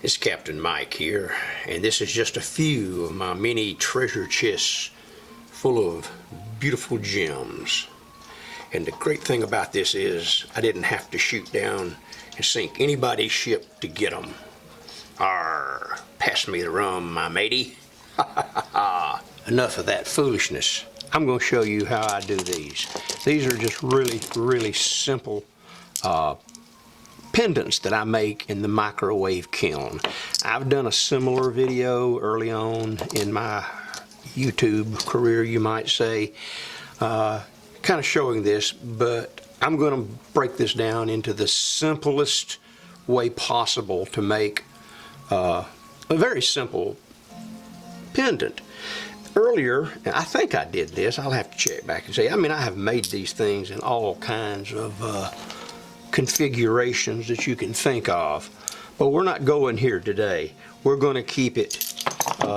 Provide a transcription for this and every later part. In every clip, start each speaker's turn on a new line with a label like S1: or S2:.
S1: It's Captain Mike here, and this is just a few of my many treasure chests full of beautiful gems. And the great thing about this is I didn't have to shoot down and sink anybody's ship to get them. Arr, pass me the rum, my matey. Enough of that foolishness. I'm going to show you how I do these. These are just really simple pendants that I make in the microwave kiln. I've done a similar video early on in my YouTube career, you might say, kind of showing this, but I'm going to break this down into the simplest way possible to make a very simple pendant. Earlier, and I think I did this, I'll have to check back and see. I mean, I have made these things in all kinds of configurations that you can think of, but we're not going here today. We're going to keep it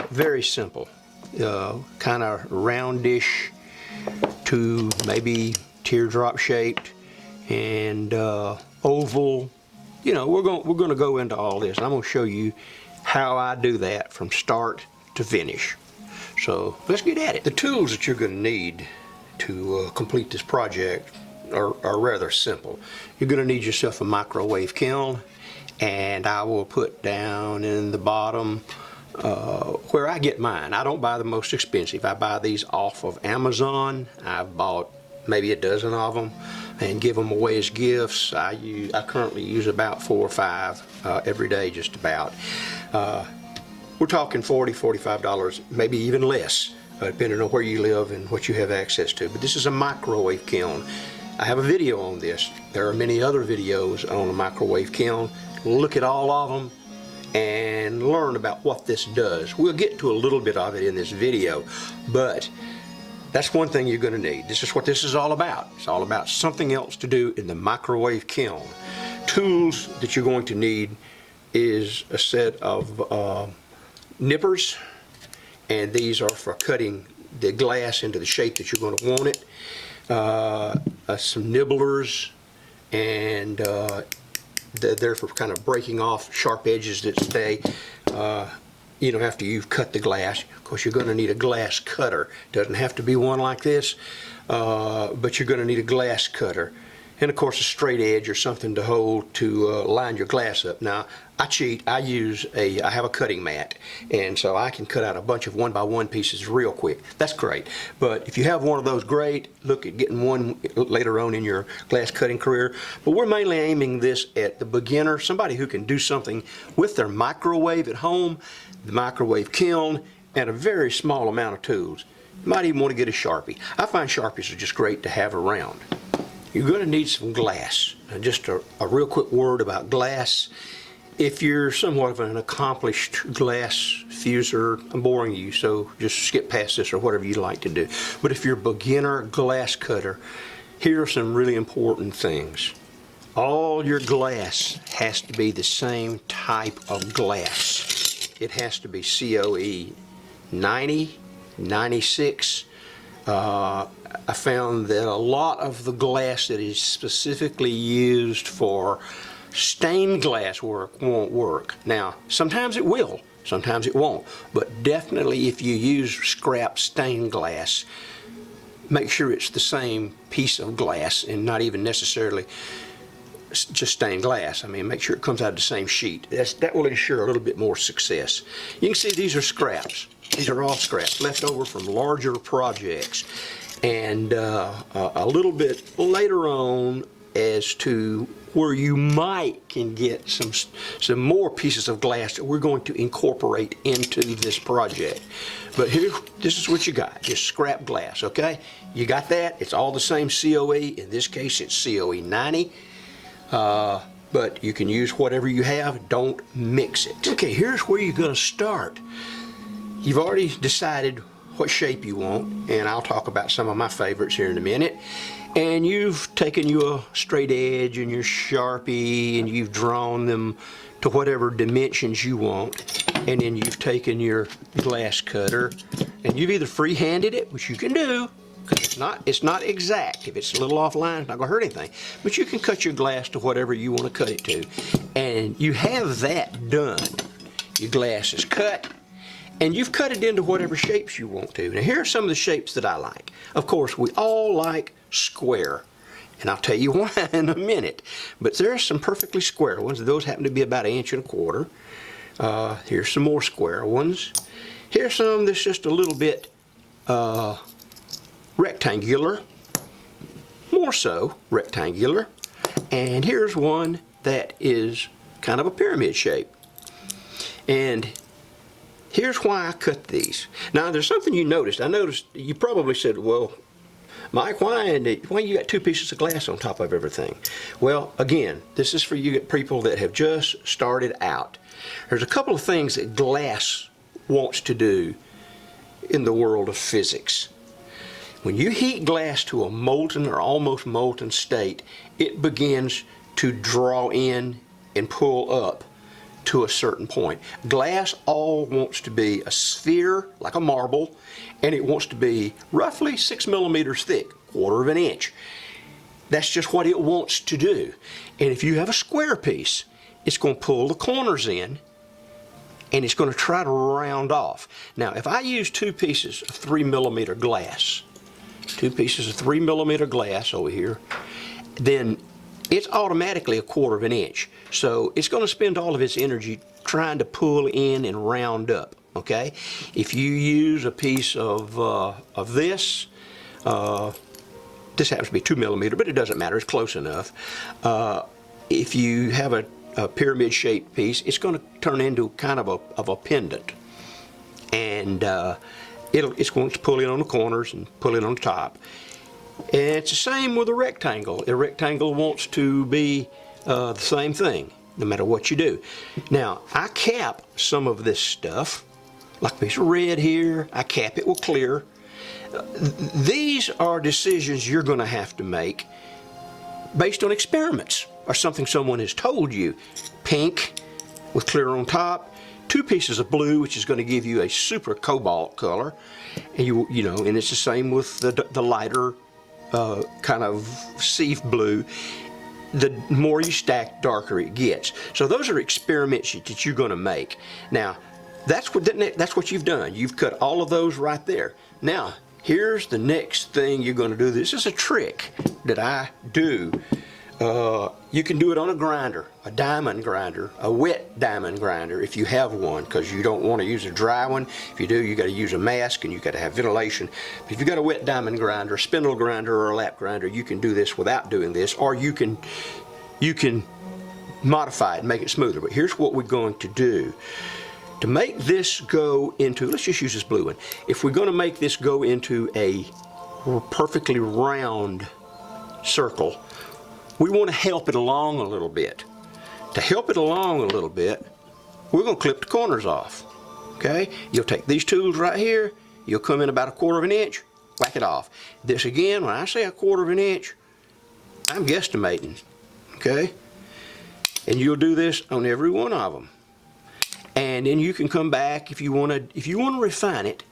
S1: very simple, kind of roundish to maybe teardrop shaped and oval. You know, we're going to go into all this, and I'm going to show you how I do that from start to finish. So let's get at it. The tools that you're going to need to complete this project are rather simple. You're going to need yourself a microwave kiln, and I will put down in the bottom where I get mine. I don't buy the most expensive. I buy these off of Amazon. I've bought maybe a dozen of them and give them away as gifts. I currently use about 4 or 5 every day, just about. We're talking $40, $45, maybe even less, depending on where you live and what you have access to. But this is a microwave kiln. I have a video on this. There are many other videos on a microwave kiln. Look at all of them and learn about what this does. We'll get to a little bit of it in this video, but that's one thing you're going to need. This is what this is all about. It's all about something else to do in the microwave kiln. Tools that you're going to need is a set of nippers, and these are for cutting the glass into the shape that you're going to want it. Some nibblers, and they're for kind of breaking off sharp edges that stay, you know, after you've cut the glass. Of course, you're going to need a glass cutter. Doesn't have to be one like this, but you're going to need a glass cutter. And of course a straight edge or something to hold to line your glass up. Now I cheat. I have a cutting mat, and so I can cut out a bunch of 1x1 pieces real quick. That's great. But if you have one of those, great. Look at getting one later on in your glass cutting career. But we're mainly aiming this at the beginner, somebody who can do something with their microwave at home, the microwave kiln, and a very small amount of tools. You might even want to get a Sharpie. I find Sharpies are just great to have around. You're going to need some glass. And just a real quick word about glass. If you're somewhat of an accomplished glass fuser, I'm boring you, so just skip past this or whatever you like to do. But if you're a beginner glass cutter, here are some really important things. All your glass has to be the same type of glass. It has to be COE 90, 96. I found that a lot of the glass that is specifically used for stained glass work won't work. Now, sometimes it will, sometimes it won't, but definitely if you use scrap stained glass, make sure it's the same piece of glass and not even necessarily just stained glass. I mean, make sure it comes out of the same sheet. That will ensure a little bit more success. You can see these are scraps. These are all scraps left over from larger projects. And a little bit later on as to where you might can get some more pieces of glass that we're going to incorporate into this project. But here, this is what you got, just scrap glass, okay? You got that? It's all the same COE. In this case, it's COE 90. But you can use whatever you have. Don't mix it. Okay, here's where you're going to start. You've already decided what shape you want, and I'll talk about some of my favorites here in a minute. And you've taken your straight edge and your Sharpie, and you've drawn them to whatever dimensions you want. And then you've taken your glass cutter, and you've either free-handed it, which you can do, because it's not exact. If it's a little off line, it's not going to hurt anything. But you can cut your glass to whatever you want to cut it to. And you have that done. Your glass is cut, and you've cut it into whatever shapes you want to. Now here are some of the shapes that I like. Of course, we all like square, and I'll tell you why in a minute. But there are some perfectly square ones. Those happen to be about 1.25 inches. Here's some more square ones. Here's some that's just a little bit rectangular, more so rectangular. And here's one that is kind of a pyramid shape. And here's why I cut these. Now there's something you noticed. I noticed you probably said, well, Mike, why you got 2 pieces of glass on top of everything? Well, again, this is for you people that have just started out. There's a couple of things that glass wants to do in the world of physics. When you heat glass to a molten or almost molten state, it begins to draw in and pull up to a certain point. Glass all wants to be a sphere, like a marble, and it wants to be roughly 6 millimeters thick, 1/4 inch. That's just what it wants to do. And if you have a square piece, it's going to pull the corners in, and it's going to try to round off. Now, if I use 2 pieces of 3 millimeter glass, 2 pieces of 3 millimeter glass over here, then it's automatically a 1/4 inch. So it's going to spend all of its energy trying to pull in and round up, okay? If you use a piece of this, this happens to be 2 millimeter, but it doesn't matter, it's close enough. If you have a pyramid shaped piece, it's going to turn into kind of a pendant. And it's going to pull in on the corners and pull in on the top. And it's the same with a rectangle. A rectangle wants to be the same thing, no matter what you do. Now, I cap some of this stuff, like a piece of red here. I cap it with clear. These are decisions you're going to have to make based on experiments or something someone has told you. Pink with clear on top. 2 pieces of blue, which is going to give you a super cobalt color, and you know, and it's the same with the lighter kind of sea blue. The more you stack, darker it gets. So those are experiments that you're going to make. Now, that's what you've done. You've cut all of those right there. Now, here's the next thing you're going to do. This is a trick that I do. You can do it on a grinder, a diamond grinder, a wet diamond grinder if you have one, because you don't want to use a dry one. If you do, you got to use a mask and you got to have ventilation. But if you got a wet diamond grinder, a spindle grinder, or a lap grinder, you can do this without doing this, or you can modify it and make it smoother. But here's what we're going to do. To make this go into, let's just use this blue one. If we're going to make this go into a perfectly round circle, we want to help it along a little bit. To help it along a little bit, we're going to clip the corners off. Okay? You'll take these tools right here, you'll come in about 1/4 inch, whack it off. This again, when I say 1/4 inch, I'm guesstimating. Okay? And you'll do this on every one of them. And then you can come back if you want to refine it.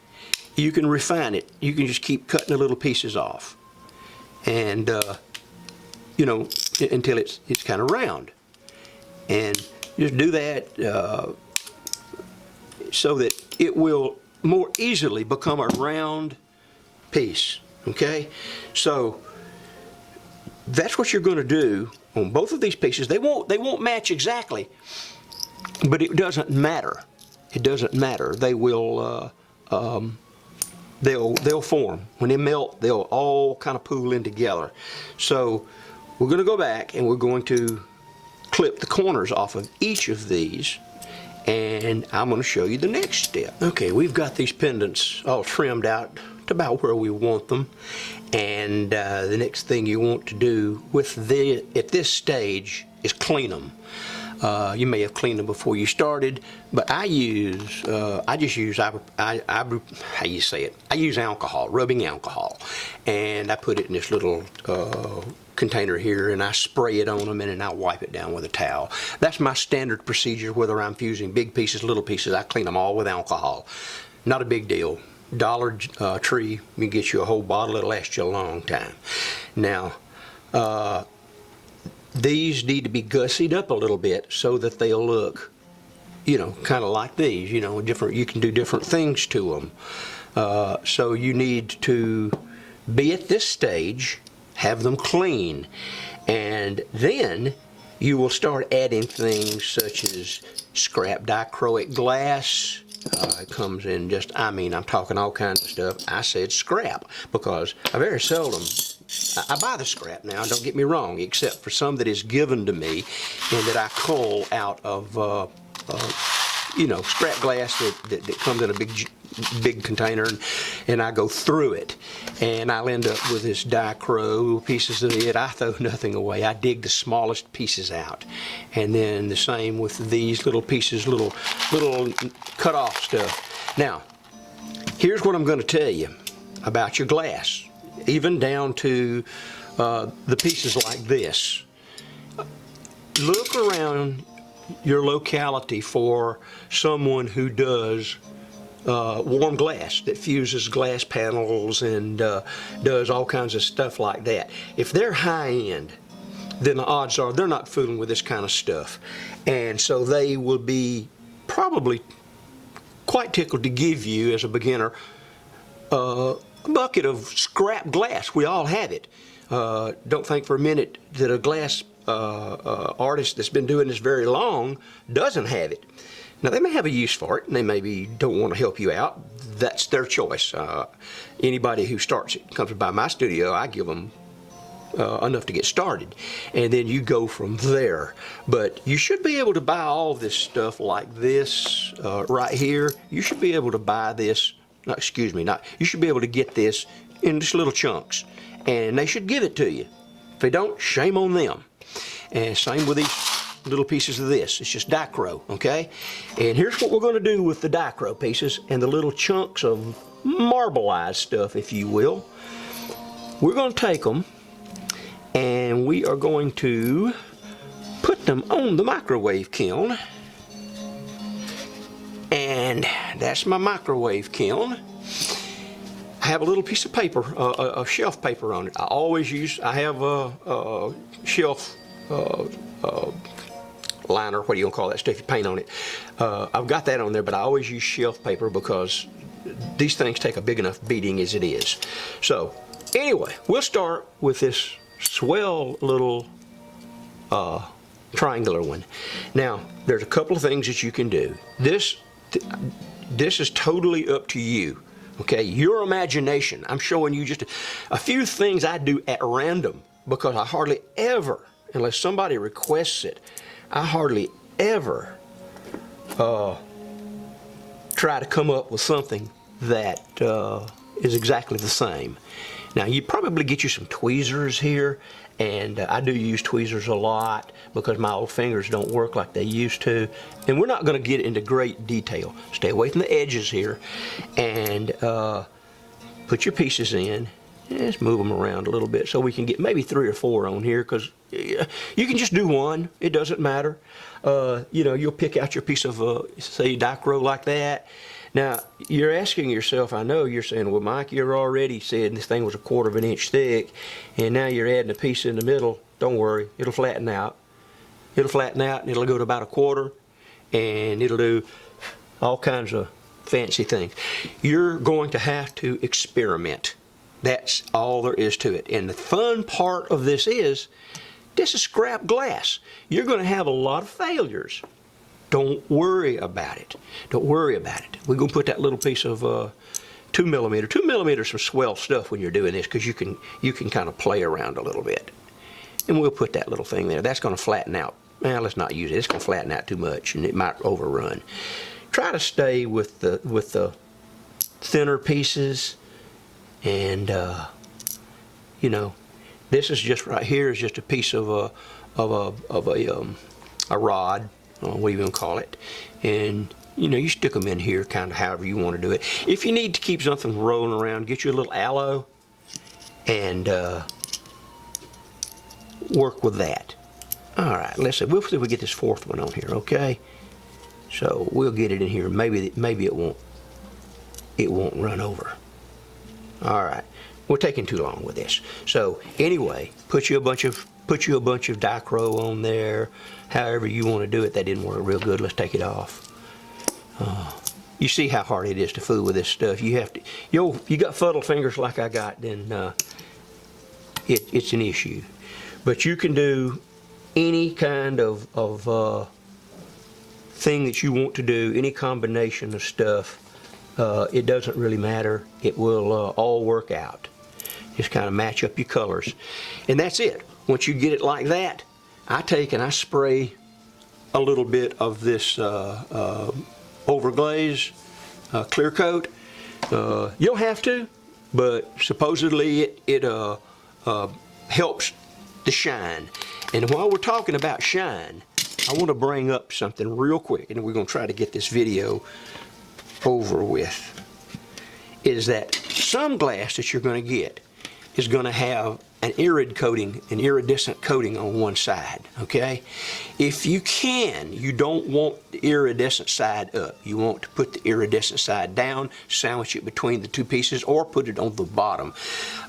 S1: You can refine it. You can just keep cutting the little pieces off, and you know, until it's kind of round. And just do that so that it will more easily become a round piece. Okay, so that's what you're going to do on both of these pieces. They won't match exactly, but it doesn't matter. It doesn't matter. They will they'll form. When they melt, they'll all kind of pool in together. So we're going to go back and we're going to clip the corners off of each of these, and I'm going to show you the next step. Okay, we've got these pendants all trimmed out to about where we want them, and the next thing you want to do with at this stage is clean them. You may have cleaned them before you started, but I use alcohol, rubbing alcohol, and I put it in this little container here, and I spray it on them, and then I wipe it down with a towel. That's my standard procedure, whether I'm fusing big pieces, little pieces. I clean them all with alcohol. Not a big deal. Dollar Tree, you can get you a whole bottle. It'll last you a long time. Now, these need to be gussied up a little bit so that they'll look, kind of like these, different. You can do different things to them. So you need to be at this stage, have them clean, and then you will start adding things such as scrap dichroic glass. It comes in I'm talking all kinds of stuff. I said scrap because I very seldom, I buy the scrap now, don't get me wrong, except for some that is given to me and that I cull out of, scrap glass that comes in a big container, and I go through it, and I'll end up with this dichro pieces of it. I throw nothing away. I dig the smallest pieces out, and then the same with these little pieces, little cut off stuff. Now, here's what I'm going to tell you about your glass, even down to the pieces like this. Look around your locality for someone who does warm glass, that fuses glass panels and does all kinds of stuff like that. If they're high end, then the odds are they're not fooling with this kind of stuff, and so they will be probably quite tickled to give you, as a beginner, a bucket of scrap glass. We all have it. Don't think for a minute that a glass artist that's been doing this very long doesn't have it. Now, they may have a use for it, and they maybe don't want to help you out. That's their choice. Anybody who starts it, comes by my studio, I give them enough to get started, and then you go from there. But you should be able to buy all this stuff like this right here. You should be able to buy this, you should be able to get this in just little chunks, and they should give it to you. If they don't, shame on them. And same with these little pieces of this. It's just dichro, okay? And here's what we're going to do with the dichro pieces and the little chunks of marbleized stuff, if you will. We're going to take them and we are going to put them on the microwave kiln. And that's my microwave kiln. I have a little piece of paper, a shelf paper on it. I have a shelf liner, what do you gonna call that stuff you paint on it. I've got that on there, but I always use shelf paper because these things take a big enough beating as it is. So anyway, we'll start with this swell little triangular one. Now, there's a couple of things that you can do. This is totally up to you. Okay, your imagination. I'm showing you just a few things I do at random, because I hardly ever, unless somebody requests it, I hardly ever try to come up with something that is exactly the same. Now, you probably get you some tweezers here, and I do use tweezers a lot because my old fingers don't work like they used to. And we're not going to get into great detail. Stay away from the edges here, and put your pieces in. Just move them around a little bit so we can get maybe 3 or 4 on here, because you can just do one. It doesn't matter. You'll pick out your piece of, say, dichro like that. Now, you're asking yourself, I know you're saying, well, Mike, you're already said this thing was 1/4 inch thick, and now you're adding a piece in the middle. Don't worry, it'll flatten out. It'll flatten out, and it'll go to about 1/4, and it'll do all kinds of fancy things. You're going to have to experiment. That's all there is to it. And the fun part of this is scrap glass. You're going to have a lot of failures. Don't worry about it. Don't worry about it. We're going to put that little piece of 2 millimeter. 2 millimeter is some swell stuff when you're doing this, because you can kind of play around a little bit. And we'll put that little thing there. That's going to flatten out. Well, let's not use it. It's going to flatten out too much, and it might overrun. Try to stay with the thinner pieces, and this is just right here is just a piece of a rod. What do you want to call it? And you stick them in here kind of however you want to do it. If you need to keep something rolling around, get you a little aloe and work with that. All right, let's see. We'll see if we get this 4th one on here, okay? So we'll get it in here. Maybe it won't run over. All right, we're taking too long with this. So anyway, put you a bunch of dichro on there. However you want to do it. That didn't work real good. Let's take it off. You see how hard it is to fool with this stuff. You have to, you got fuddled fingers like I got, then it's an issue. But you can do any kind of thing that you want to do, any combination of stuff. It doesn't really matter. It will all work out. Just kind of match up your colors. And that's it. Once you get it like that, I take and I spray a little bit of this overglaze clear coat. You don't have to, but supposedly it helps the shine. And while we're talking about shine, I want to bring up something real quick, and we're going to try to get this video over with, is that some glass that you're going to get is going to have an iridescent coating on one side, okay? If you can, you don't want the iridescent side up. You want to put the iridescent side down, sandwich it between the two pieces, or put it on the bottom.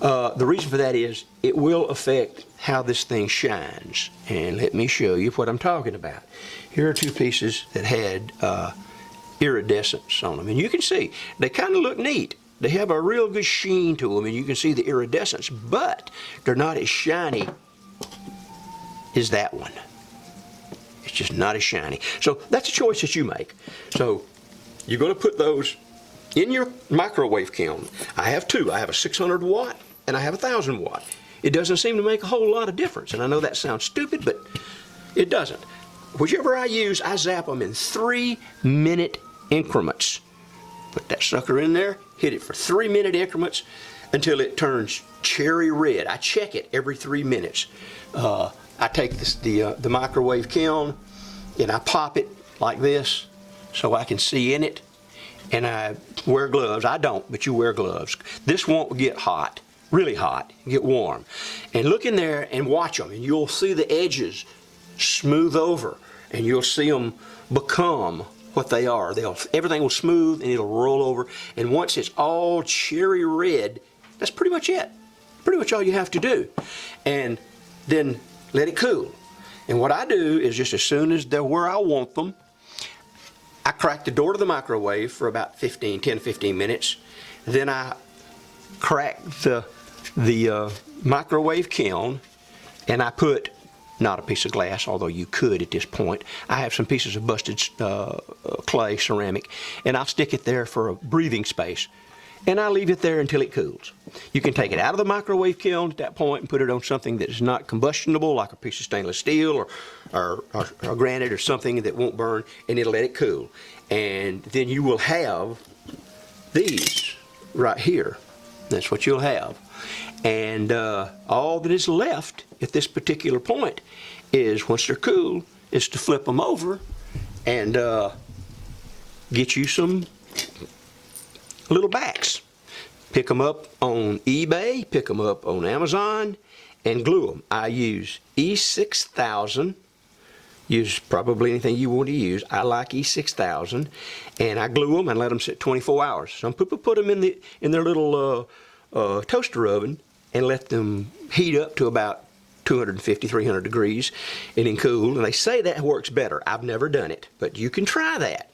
S1: The reason for that is it will affect how this thing shines. And let me show you what I'm talking about. Here are two pieces that had iridescence on them, and you can see they kind of look neat. They have a real good sheen to them, and you can see the iridescence, but they're not as shiny as that one. It's just not as shiny. So that's a choice that you make. So you're going to put those in your microwave kiln. I have two. I have a 600 watt and I have a 1000 watt. It doesn't seem to make a whole lot of difference, and I know that sounds stupid, but it doesn't. Whichever I use, I zap them in 3-minute increments. Put that sucker in there, hit it for 3-minute increments until it turns cherry red. I check it every 3 minutes. I take the microwave kiln and I pop it like this so I can see in it, and I wear gloves. I don't, but you wear gloves. This won't get hot, really hot, get warm. And look in there and watch them, and you'll see the edges smooth over, and you'll see them become what they are. Everything will smooth and it'll roll over, and once it's all cherry red, that's pretty much it. Pretty much all you have to do. And then let it cool. And what I do is, just as soon as they're where I want them, I crack the door to the microwave for about 10 to 15 minutes. Then I crack the microwave kiln, and I put, not a piece of glass, although you could at this point. I have some pieces of busted clay, ceramic, and I'll stick it there for a breathing space. And I leave it there until it cools. You can take it out of the microwave kiln at that point and put it on something that is not combustionable, like a piece of stainless steel or granite or something that won't burn, and it'll let it cool. And then you will have these right here. That's what you'll have. And all that is left at this particular point is, once they're cool, is to flip them over and get you some little backs. Pick them up on eBay, pick them up on Amazon, and glue them. I use E6000. Use probably anything you want to use. I like E6000, and I glue them and let them sit 24 hours. Some people put them in their little toaster oven and let them heat up to about 250, 300 degrees and then cool. And they say that works better. I've never done it, but you can try that.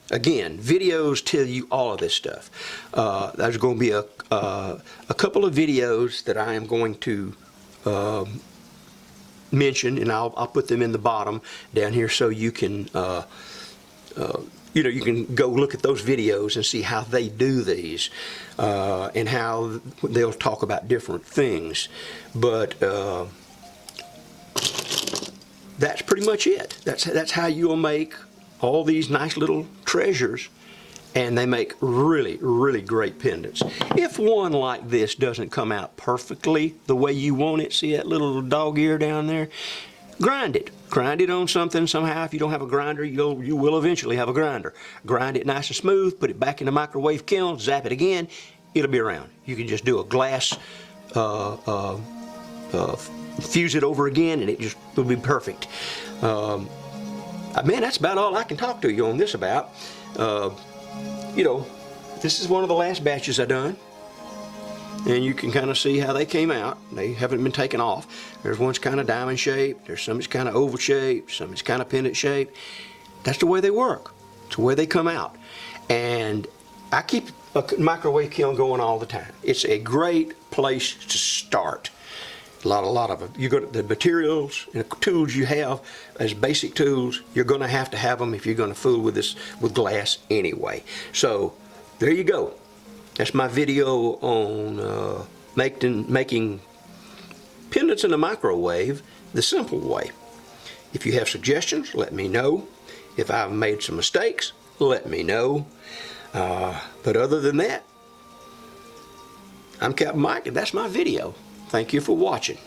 S1: Again, videos tell you all of this stuff. There's going to be a couple of videos that I am going to mention, and I'll put them in the bottom down here so you can you can go look at those videos and see how they do these and how they'll talk about different things. But that's pretty much it. That's how you'll make all these nice little treasures, and they make really, really great pendants. If one like this doesn't come out perfectly the way you want it, see that little dog ear down there? Grind it. Grind it on something somehow. If you don't have a grinder, you will eventually have a grinder. Grind it nice and smooth, put it back in the microwave kiln, zap it again, it'll be around. You can just do a glass, fuse it over again, and it just will be perfect. Man, that's about all I can talk to you on this about. This is one of the last batches I done, and you can kind of see how they came out. They haven't been taken off. There's one's kind of diamond shaped, there's some that's kind of oval shaped, some that's kind of pendant shaped. That's the way they work. It's where they come out. And I keep a microwave kiln going all the time. It's a great place to start. A lot of you got the materials and the tools you have as basic tools. You're going to have them if you're going to fool with this with glass anyway. So there you go. That's my video on making pendants in the microwave the simple way. If you have suggestions, let me know. If I've made some mistakes, let me know. But other than that, I'm Captain Mike, and that's my video. Thank you for watching.